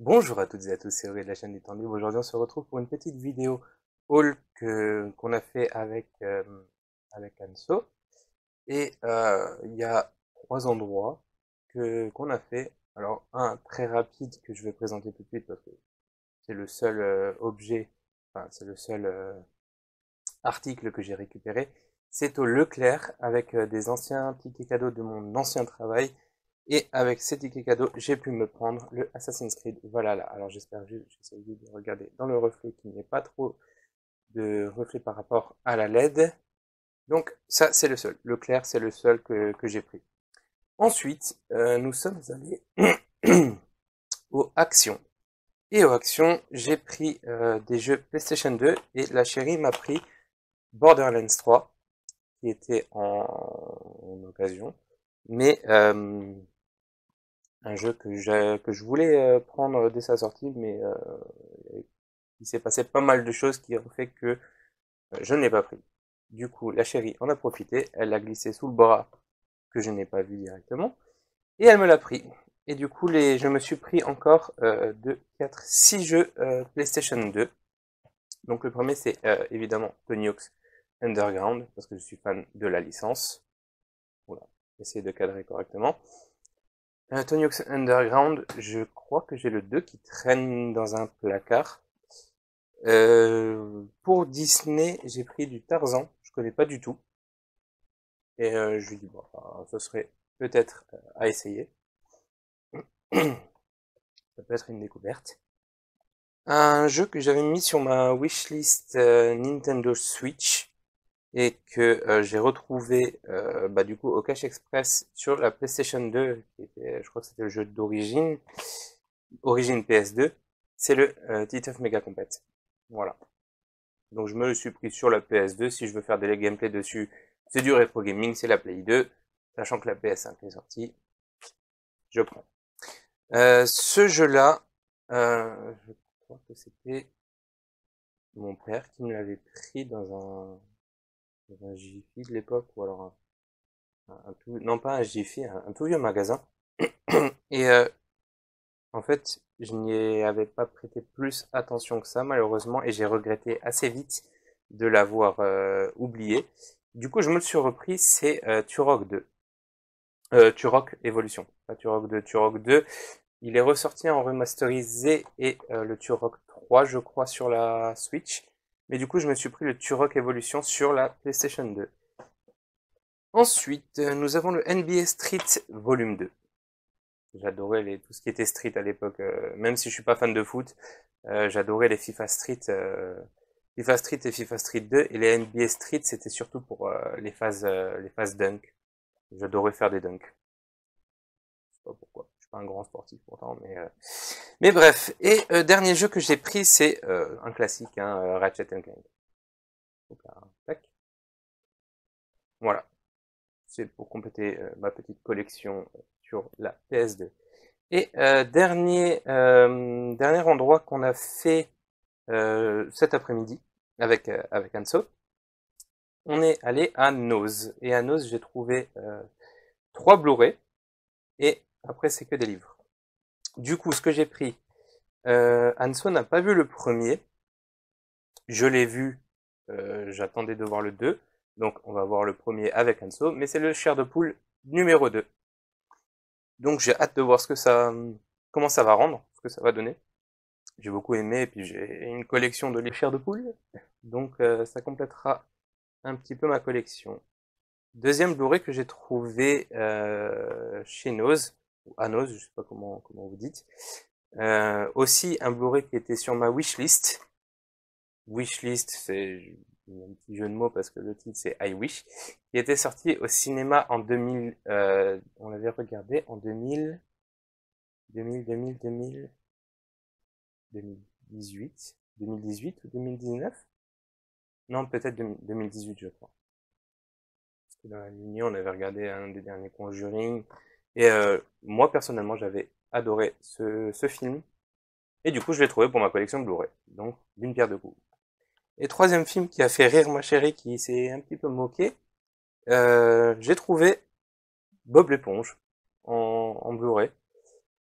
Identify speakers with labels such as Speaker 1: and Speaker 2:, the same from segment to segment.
Speaker 1: Bonjour à toutes et à tous, c'est Aurélien de la chaîne du Temps Libre. Aujourd'hui, on se retrouve pour une petite vidéo haul qu'on a fait avec Anso. Et il y a trois endroits qu'on a fait. Alors, un très rapide que je vais présenter tout de suite parce que c'est le seul objet, enfin, c'est le seul article que j'ai récupéré. C'est au Leclerc avec des anciens tickets cadeaux de mon ancien travail. Et avec ces tickets cadeaux, j'ai pu me prendre le Assassin's Creed Valhalla. Alors j'espère juste, j'essaie juste de regarder dans le reflet qu'il n'y ait pas trop de reflet par rapport à la LED. Donc ça, c'est le seul. Le clair, c'est le seul que j'ai pris. Ensuite, nous sommes allés aux actions. Et aux actions, j'ai pris des jeux PlayStation 2 et la chérie m'a pris Borderlands 3 qui était en occasion. Mais un jeu que je voulais prendre dès sa sortie, mais il s'est passé pas mal de choses qui ont fait que je ne l'ai pas pris. Du coup, la chérie en a profité, elle l'a glissé sous le bras que je n'ai pas vu directement, et elle me l'a pris. Et du coup, je me suis pris encore 2, 4, 6 jeux PlayStation 2. Donc le premier, c'est évidemment Tony Hawk's Underground, parce que je suis fan de la licence. Voilà, essayer de cadrer correctement. Tony Hawk's Underground, je crois que j'ai le 2 qui traîne dans un placard. Pour Disney, j'ai pris du Tarzan, je connais pas du tout. Et je lui dis, bon, ce serait peut-être à essayer. Ça peut être une découverte. Un jeu que j'avais mis sur ma wishlist Nintendo Switch et que j'ai retrouvé du coup au Cash Express sur la PlayStation 2, qui était, je crois que c'était le jeu d'origine, origine PS2, c'est le Titeuf Mega Complet. Voilà. Donc je me le suis pris sur la PS2. Si je veux faire des gameplays dessus, c'est du rétro gaming, c'est la Play 2. Sachant que la PS5 est sortie, je prends. Ce jeu-là, je crois que c'était mon père qui me l'avait pris dans un Jiffy de l'époque, ou alors un tout, non pas un Jiffy, un tout vieux magasin. Et en fait, je n'y avais pas prêté plus attention que ça, malheureusement, et j'ai regretté assez vite de l'avoir oublié. Du coup, je me le suis repris, c'est Turok 2. Turok Evolution, pas Turok 2, Turok 2. Il est ressorti en remasterisé et le Turok 3, je crois, sur la Switch. Mais du coup, je me suis pris le Turok Evolution sur la PlayStation 2. Ensuite, nous avons le NBA Street Volume 2. J'adorais tout ce qui était street à l'époque, même si je suis pas fan de foot, j'adorais les FIFA Street, FIFA Street et FIFA Street 2, et les NBA Street c'était surtout pour les phases dunk. J'adorais faire des dunks. Je sais pas pourquoi. Je suis pas un grand sportif pourtant, mais bref. Et dernier jeu que j'ai pris, c'est un classique, hein, Ratchet Clank. Donc, tac. Voilà. C'est pour compléter ma petite collection sur la PS2. Et dernier endroit qu'on a fait cet après-midi avec Anso, on est allé à Nose. Et à Nose, j'ai trouvé 3 Blu-ray. Et après, c'est que des livres. Du coup, ce que j'ai pris, Anso n'a pas vu le premier. Je l'ai vu, j'attendais de voir le 2. Donc, on va voir le premier avec Anso. Mais c'est le Chair de Poule numéro 2. Donc, j'ai hâte de voir comment ça va rendre, ce que ça va donner. J'ai beaucoup aimé, et puis j'ai une collection de chairs de poule, donc ça complétera un petit peu ma collection. Deuxième Blu-ray que j'ai trouvé chez Nose, ou à Nose, je sais pas comment vous dites. Aussi un Blu-ray qui était sur ma wishlist. Wishlist, c'est un petit jeu de mots parce que le titre c'est I Wish, qui était sorti au cinéma en 2000, on l'avait regardé en 2000, 2018, 2018 ou 2019? Non, peut-être 2018, je crois. Parce que dans la lignée, on avait regardé un des derniers Conjuring. Et moi, personnellement, j'avais adoré ce film. Et du coup, je l'ai trouvé pour ma collection de Blu-ray. Donc, d'une pierre deux coups. Et troisième film qui a fait rire ma chérie, qui s'est un petit peu moqué, j'ai trouvé Bob l'éponge en Blu-ray.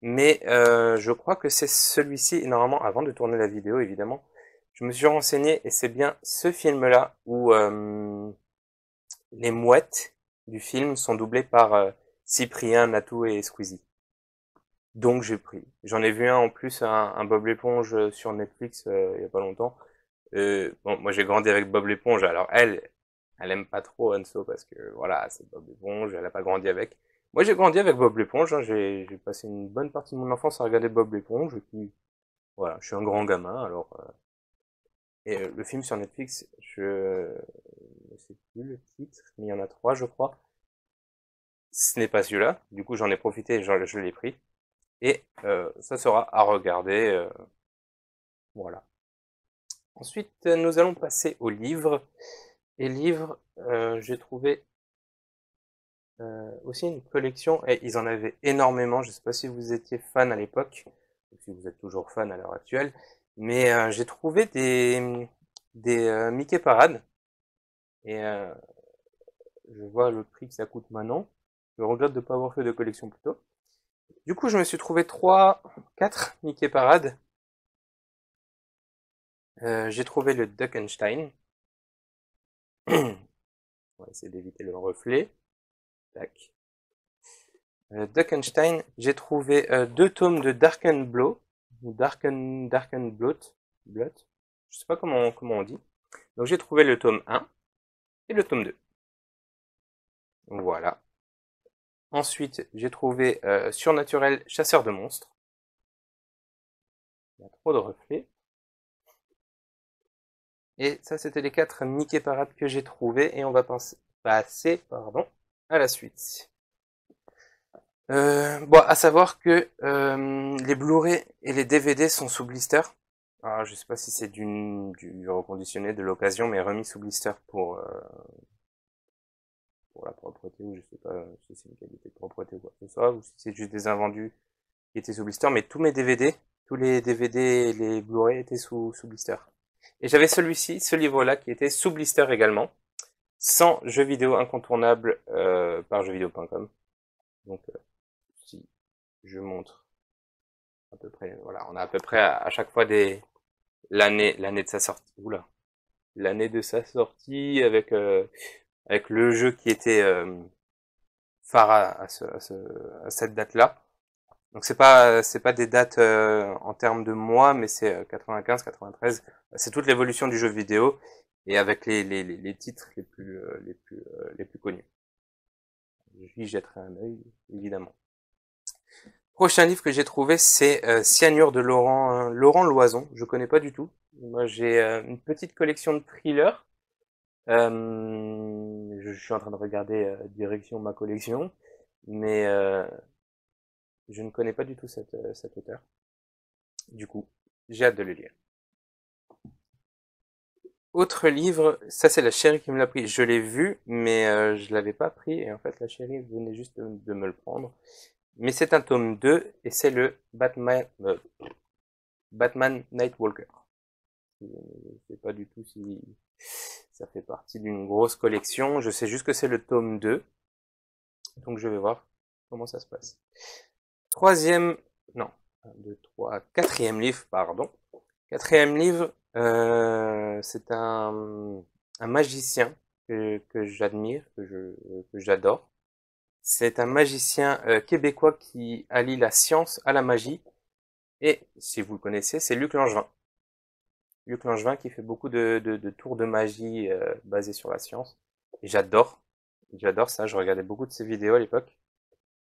Speaker 1: Mais je crois que c'est celui-ci, et normalement, avant de tourner la vidéo, évidemment, je me suis renseigné, et c'est bien ce film-là où les mouettes du film sont doublées par Cyprien, Natou et Squeezie. Donc j'ai pris. J'en ai vu un en plus, un Bob l'éponge sur Netflix il y a pas longtemps. Bon, moi j'ai grandi avec Bob l'éponge, alors elle aime pas trop Hanso parce que voilà, c'est Bob l'éponge, elle a pas grandi avec. Moi j'ai grandi avec Bob l'éponge, hein, j'ai passé une bonne partie de mon enfance à regarder Bob l'éponge, et puis voilà, je suis un grand gamin, alors le film sur Netflix, je ne sais plus le titre, mais il y en a trois je crois. Ce n'est pas celui-là, du coup j'en ai profité, je l'ai pris, et ça sera à regarder, voilà. Ensuite, nous allons passer aux livres. Et livres, j'ai trouvé aussi une collection, et ils en avaient énormément. Je ne sais pas si vous étiez fan à l'époque, ou si vous êtes toujours fan à l'heure actuelle, mais j'ai trouvé des Mickey Parade, et je vois le prix que ça coûte maintenant. Je regrette de ne pas avoir fait de collection plus tôt. Du coup, je me suis trouvé 4 Mickey Parade. J'ai trouvé le Duckenstein. On va essayer d'éviter le reflet. Tac. Duckenstein, j'ai trouvé 2 tomes de Darkenblood, ou Darkenblot, je sais pas comment on dit. Donc j'ai trouvé le tome 1 et le tome 2. Voilà. Ensuite, j'ai trouvé Surnaturel Chasseur de monstres. Il y a trop de reflets. Et ça, c'était les 4 Mickey Parade que j'ai trouvés, et on va passer à la suite. Bon, à savoir que les Blu-ray et les DVD sont sous blister. Alors, je sais pas si c'est du reconditionné de l'occasion, mais remis sous blister pour la propreté, ou je sais pas si c'est une qualité de propreté ou quoi que ce soit, ou si c'est juste des invendus qui étaient sous blister, mais tous mes DVD, tous les DVD et les Blu-ray étaient sous blister. Et j'avais celui-ci, ce livre-là, qui était sous blister également, sans jeux vidéo incontournables par jeuxvideo.com. Donc, si je montre à peu près, voilà, on a à peu près à chaque fois l'année de sa sortie. Oula, l'année de sa sortie avec le jeu qui était phare à cette date-là. Donc c'est pas des dates en termes de mois, mais c'est 95, 93. C'est toute l'évolution du jeu vidéo, et avec les titres les plus connus. J'y jetterai un œil, évidemment. Prochain livre que j'ai trouvé, c'est Cyanure de Laurent Loison. Je connais pas du tout. Moi, j'ai une petite collection de thrillers. Je suis en train de regarder direction ma collection, mais je ne connais pas du tout cet auteur. Du coup, j'ai hâte de le lire. Autre livre, ça c'est la chérie qui me l'a pris. Je l'ai vu, mais je l'avais pas pris, et en fait la chérie venait juste de me le prendre. Mais c'est un tome 2, et c'est le Batman Nightwalker. Je ne sais pas du tout si ça fait partie d'une grosse collection. Je sais juste que c'est le tome 2. Donc je vais voir comment ça se passe. Quatrième livre, pardon. Quatrième livre, c'est un magicien que j'admire, que j'adore. C'est un magicien québécois qui allie la science à la magie. Et si vous le connaissez, c'est Luc Langevin. Luc Langevin qui fait beaucoup de tours de magie basés sur la science. Et j'adore ça, je regardais beaucoup de ses vidéos à l'époque.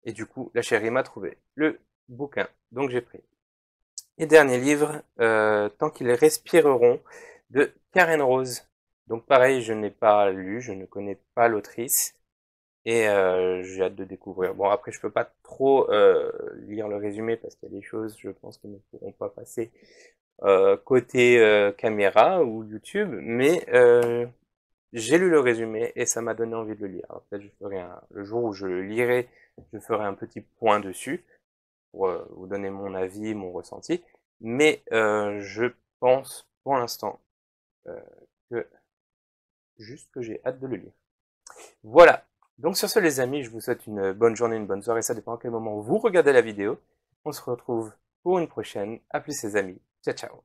Speaker 1: Et du coup, la chérie m'a trouvé le bouquin, donc j'ai pris. Et dernier livre, Tant qu'ils respireront, de Karen Rose. Donc pareil, je n'ai pas lu, je ne connais pas l'autrice, et j'ai hâte de découvrir. Bon, après, je peux pas trop lire le résumé parce qu'il y a des choses, je pense, qui ne pourront pas passer côté caméra ou YouTube, mais j'ai lu le résumé et ça m'a donné envie de le lire. Alors peut-être le jour où je le lirai, je ferai un petit point dessus pour vous donner mon avis, mon ressenti. Mais je pense pour l'instant euh, que juste que j'ai hâte de le lire. Voilà. Donc sur ce les amis, je vous souhaite une bonne journée, une bonne soirée, ça dépend à quel moment vous regardez la vidéo. On se retrouve pour une prochaine. À plus les amis. Ciao ciao.